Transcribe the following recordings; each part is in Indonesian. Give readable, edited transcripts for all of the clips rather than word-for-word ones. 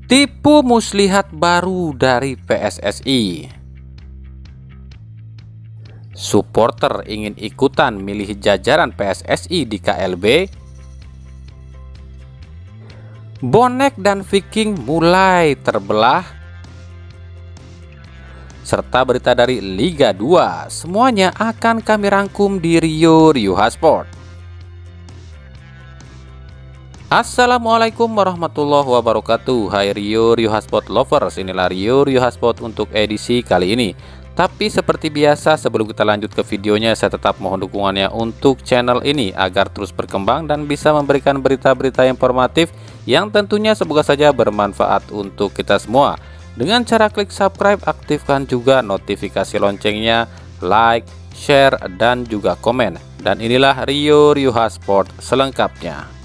Tipu muslihat baru dari PSSI. Supporter ingin ikutan milih jajaran PSSI di KLB. Bonek dan Viking mulai terbelah. Serta berita dari Liga 2. Semuanya akan kami rangkum di Rio Hasport. Assalamualaikum warahmatullahi wabarakatuh. Hai Rio Hasport lovers, inilah Rio Hasport untuk edisi kali ini. Tapi seperti biasa, sebelum kita lanjut ke videonya, saya tetap mohon dukungannya untuk channel ini agar terus berkembang dan bisa memberikan berita-berita informatif yang tentunya semoga saja bermanfaat untuk kita semua. Dengan cara klik subscribe, aktifkan juga notifikasi loncengnya, like, share, dan juga komen. Dan inilah Rio Hasport selengkapnya.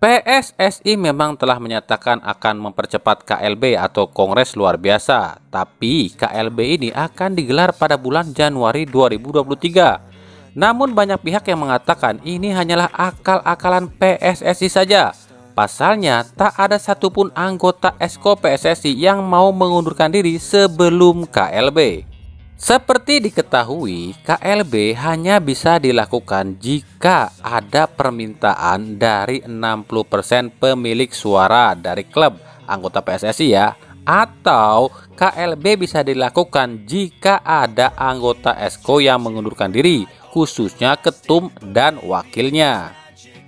PSSI memang telah menyatakan akan mempercepat KLB atau Kongres Luar Biasa, tapi KLB ini akan digelar pada bulan Januari 2023. Namun banyak pihak yang mengatakan ini hanyalah akal-akalan PSSI saja. Pasalnya tak ada satupun anggota Esko PSSI yang mau mengundurkan diri sebelum KLB. Seperti diketahui, KLB hanya bisa dilakukan jika ada permintaan dari 60% pemilik suara dari klub anggota PSSI ya, atau KLB bisa dilakukan jika ada anggota Esko yang mengundurkan diri, khususnya ketum dan wakilnya.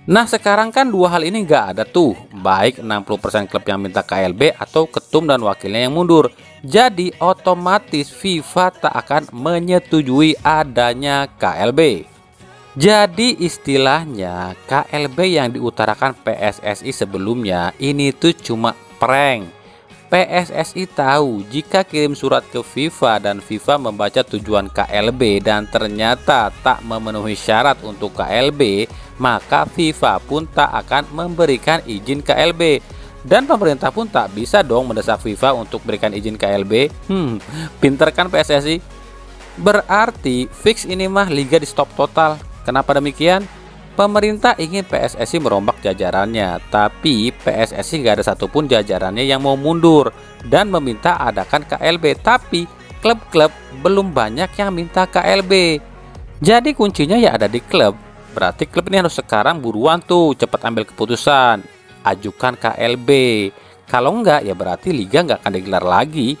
Nah sekarang kan dua hal ini nggak ada tuh, baik 60% klub yang minta KLB atau ketum dan wakilnya yang mundur. Jadi otomatis FIFA tak akan menyetujui adanya KLB. Jadi istilahnya KLB yang diutarakan PSSI sebelumnya ini tuh cuma prank. PSSI tahu jika kirim surat ke FIFA dan FIFA membaca tujuan KLB dan ternyata tak memenuhi syarat untuk KLB, maka FIFA pun tak akan memberikan izin KLB. Dan pemerintah pun tak bisa dong mendesak FIFA untuk berikan izin KLB. Pinter kan PSSI? Berarti fix ini mah liga di stop total. Kenapa demikian? Pemerintah ingin PSSI merombak jajarannya, tapi PSSI nggak ada satupun jajarannya yang mau mundur dan meminta adakan KLB. Tapi klub-klub belum banyak yang minta KLB. Jadi kuncinya ya ada di klub. Berarti klub ini harus sekarang buruan tuh cepat ambil keputusan, ajukan KLB. Kalau enggak ya berarti liga nggak akan digelar lagi.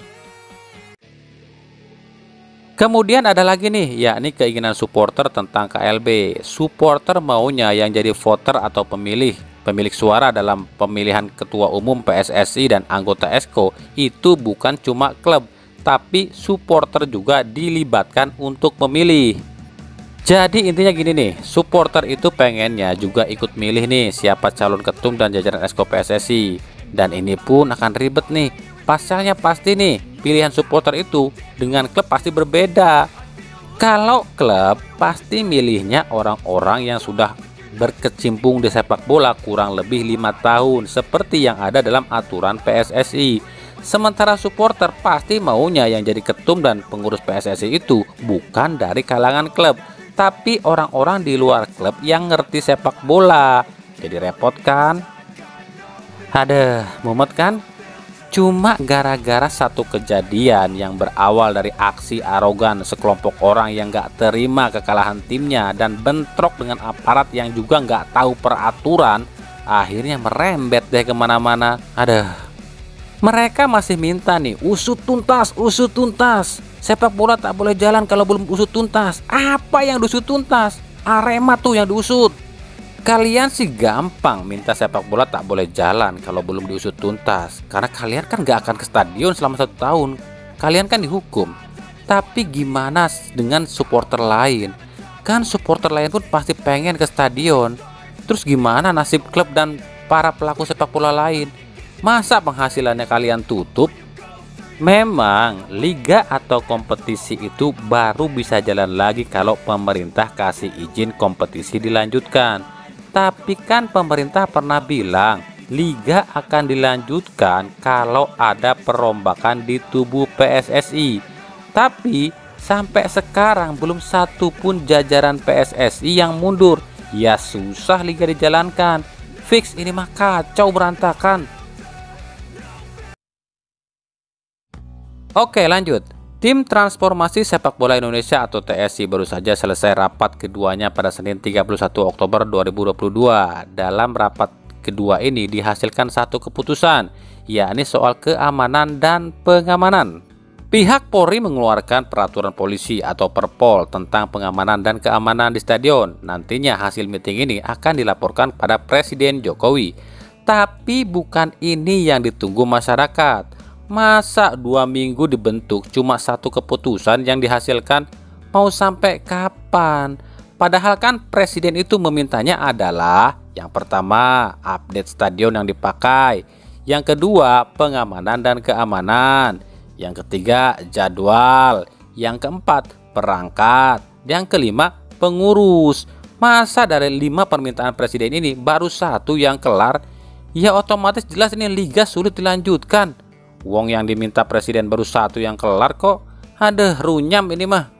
Kemudian ada lagi nih, yakni keinginan supporter tentang KLB. Supporter maunya yang jadi voter atau pemilik suara dalam pemilihan ketua umum PSSI dan anggota Esko itu bukan cuma klub, tapi supporter juga dilibatkan untuk memilih. Jadi intinya gini nih, supporter itu pengennya juga ikut milih nih siapa calon ketum dan jajaran Esko PSSI. Dan ini pun akan ribet nih. Pasalnya pasti nih, pilihan supporter itu dengan klub pasti berbeda. Kalau klub pasti milihnya orang-orang yang sudah berkecimpung di sepak bola kurang lebih 5 tahun seperti yang ada dalam aturan PSSI. Sementara supporter pasti maunya yang jadi ketum dan pengurus PSSI itu bukan dari kalangan klub, tapi orang-orang di luar klub yang ngerti sepak bola. Jadi repot kan? Ada mumet kan? Cuma gara-gara satu kejadian yang berawal dari aksi arogan sekelompok orang yang gak terima kekalahan timnya dan bentrok dengan aparat yang juga gak tahu peraturan, akhirnya merembet deh kemana-mana. Mereka masih minta nih usut tuntas. Sepak bola tak boleh jalan kalau belum usut tuntas. Apa yang diusut tuntas? Arema tuh yang diusut. Kalian sih gampang minta sepak bola tak boleh jalan kalau belum diusut tuntas, karena kalian kan gak akan ke stadion selama 1 tahun. Kalian kan dihukum. Tapi gimana dengan supporter lain? Kan supporter lain pun pasti pengen ke stadion. Terus gimana nasib klub dan para pelaku sepak bola lain? Masa penghasilannya kalian tutup? Memang liga atau kompetisi itu baru bisa jalan lagi kalau pemerintah kasih izin kompetisi dilanjutkan. Tapi kan pemerintah pernah bilang liga akan dilanjutkan kalau ada perombakan di tubuh PSSI. Tapi sampai sekarang belum satu pun jajaran PSSI yang mundur. Ya susah liga dijalankan. Fix ini mah kacau berantakan. Oke, lanjut. Tim Transformasi Sepak Bola Indonesia atau TSI baru saja selesai rapat keduanya pada Senin 31 Oktober 2022. Dalam rapat kedua ini dihasilkan satu keputusan, yakni soal keamanan dan pengamanan. Pihak Polri mengeluarkan peraturan polisi atau Perpol tentang pengamanan dan keamanan di stadion. Nantinya hasil meeting ini akan dilaporkan pada Presiden Jokowi. Tapi bukan ini yang ditunggu masyarakat. Masa 2 minggu dibentuk cuma satu keputusan yang dihasilkan, mau sampai kapan? Padahal kan presiden itu memintanya adalah yang pertama update stadion yang dipakai, yang kedua pengamanan dan keamanan, yang ketiga jadwal, yang keempat perangkat, yang kelima pengurus. Masa dari 5 permintaan presiden ini baru satu yang kelar? Ya otomatis jelas ini liga sulit dilanjutkan. Wong yang diminta presiden baru satu yang kelar kok. Aduh, runyam ini mah.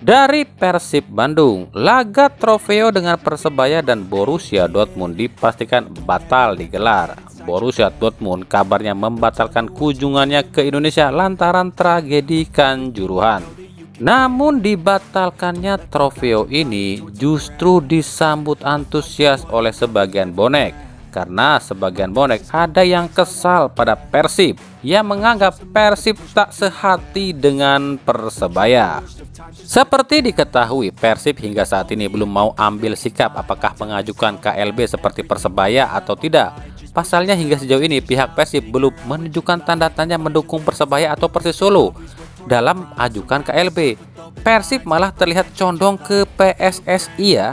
Dari Persib Bandung, laga trofeo dengan Persebaya dan Borussia Dortmund dipastikan batal digelar. Borussia Dortmund kabarnya membatalkan kunjungannya ke Indonesia lantaran tragedi Kanjuruhan. Namun dibatalkannya trofeo ini justru disambut antusias oleh sebagian bonek. Karena sebagian bonek ada yang kesal pada Persib yang menganggap Persib tak sehati dengan Persebaya. Seperti diketahui, Persib hingga saat ini belum mau ambil sikap apakah mengajukan KLB seperti Persebaya atau tidak. Pasalnya hingga sejauh ini pihak Persib belum menunjukkan tanda tanya mendukung Persebaya atau Persis Solo dalam ajukan KLB. Persib malah terlihat condong ke PSSI ya.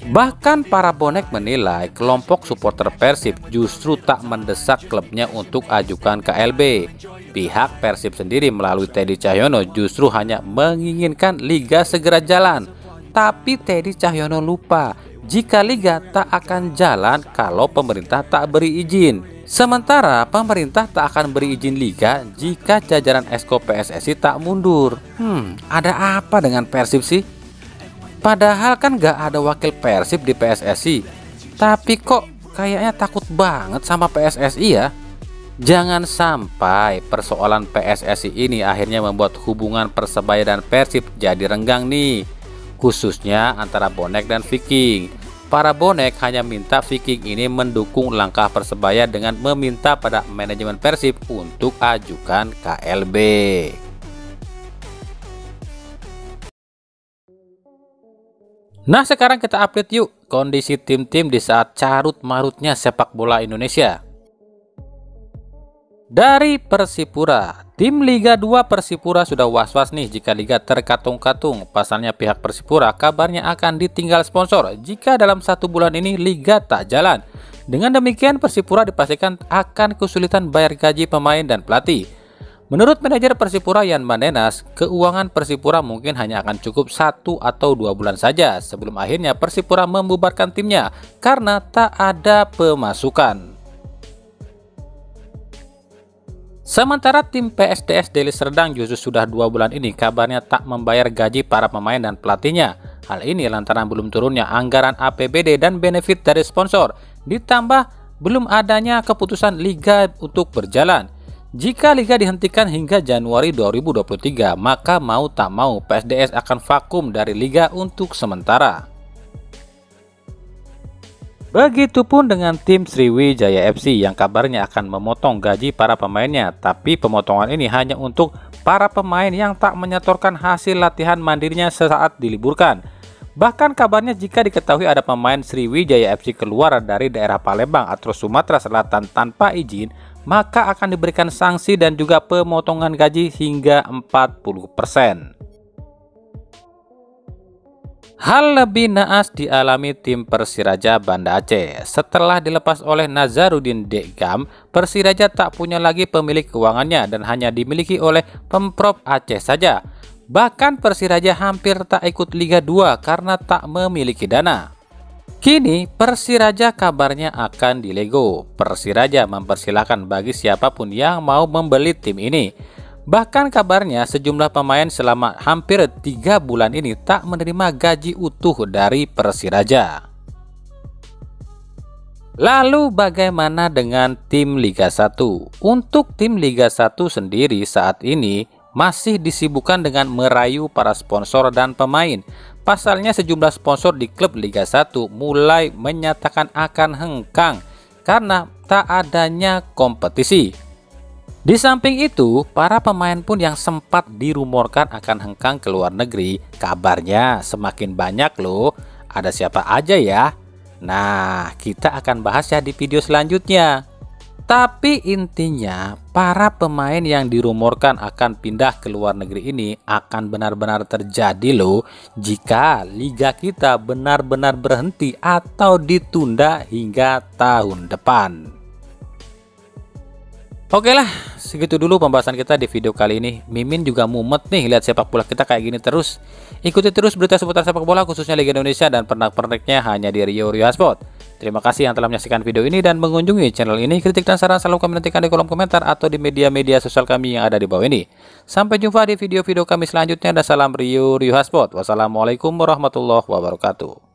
Bahkan para bonek menilai kelompok supporter Persib justru tak mendesak klubnya untuk ajukan KLB. Pihak Persib sendiri melalui Teddy Cahyono justru hanya menginginkan liga segera jalan. Tapi Teddy Cahyono lupa jika liga tak akan jalan kalau pemerintah tak beri izin. Sementara pemerintah tak akan beri izin liga jika jajaran Esko PSSI tak mundur. Ada apa dengan Persib sih? Padahal kan gak ada wakil Persib di PSSI. Tapi kok kayaknya takut banget sama PSSI ya. Jangan sampai persoalan PSSI ini akhirnya membuat hubungan Persebaya dan Persib jadi renggang nih. Khususnya antara bonek dan Viking. Para bonek hanya minta Viking ini mendukung langkah Persebaya dengan meminta pada manajemen Persib untuk ajukan KLB. Nah, sekarang kita update yuk kondisi tim-tim di saat carut-marutnya sepak bola Indonesia. Dari Persipura, tim Liga 2 Persipura sudah was-was nih jika liga terkatung-katung. Pasalnya pihak Persipura kabarnya akan ditinggal sponsor jika dalam 1 bulan ini liga tak jalan. Dengan demikian Persipura dipastikan akan kesulitan bayar gaji pemain dan pelatih. Menurut manajer Persipura Yan Mandenas, keuangan Persipura mungkin hanya akan cukup 1 atau 2 bulan saja sebelum akhirnya Persipura membubarkan timnya karena tak ada pemasukan. Sementara tim PSDS Deli Serdang justru sudah 2 bulan ini kabarnya tak membayar gaji para pemain dan pelatihnya. Hal ini lantaran belum turunnya anggaran APBD dan benefit dari sponsor, ditambah belum adanya keputusan liga untuk berjalan. Jika liga dihentikan hingga Januari 2023, maka mau tak mau PSDS akan vakum dari liga untuk sementara. Begitupun dengan tim Sriwijaya FC yang kabarnya akan memotong gaji para pemainnya, tapi pemotongan ini hanya untuk para pemain yang tak menyetorkan hasil latihan mandirinya sesaat diliburkan. Bahkan kabarnya jika diketahui ada pemain Sriwijaya FC keluar dari daerah Palembang atau Sumatera Selatan tanpa izin, maka akan diberikan sanksi dan juga pemotongan gaji hingga 40%. Hal lebih naas dialami tim Persiraja Banda Aceh. Setelah dilepas oleh Nazarudin Dekgam, Persiraja tak punya lagi pemilik keuangannya dan hanya dimiliki oleh Pemprov Aceh saja. Bahkan Persiraja hampir tak ikut Liga 2 karena tak memiliki dana. Kini Persiraja kabarnya akan dilego. Persiraja mempersilahkan bagi siapapun yang mau membeli tim ini. Bahkan kabarnya sejumlah pemain selama hampir 3 bulan ini tak menerima gaji utuh dari Persiraja. Lalu bagaimana dengan tim Liga 1? Untuk tim Liga 1 sendiri saat ini masih disibukkan dengan merayu para sponsor dan pemain. Pasalnya sejumlah sponsor di klub Liga 1 mulai menyatakan akan hengkang karena tak adanya kompetisi. Di samping itu, para pemain pun yang sempat dirumorkan akan hengkang ke luar negeri, kabarnya semakin banyak loh. Ada siapa aja ya? Nah, kita akan bahas ya di video selanjutnya. Tapi intinya, para pemain yang dirumorkan akan pindah ke luar negeri ini akan benar-benar terjadi loh jika liga kita benar-benar berhenti atau ditunda hingga tahun depan. Oke lah, segitu dulu pembahasan kita di video kali ini. Mimin juga mumet nih lihat sepak bola kita kayak gini terus. Ikuti terus berita seputar sepak bola khususnya Liga Indonesia dan pernak-perniknya hanya di Rio Sport. Terima kasih yang telah menyaksikan video ini dan mengunjungi channel ini. Kritik dan saran selalu kami nantikan di kolom komentar atau di media-media sosial kami yang ada di bawah ini. Sampai jumpa di video-video kami selanjutnya dan salam Rio Sport. Wassalamualaikum warahmatullahi wabarakatuh.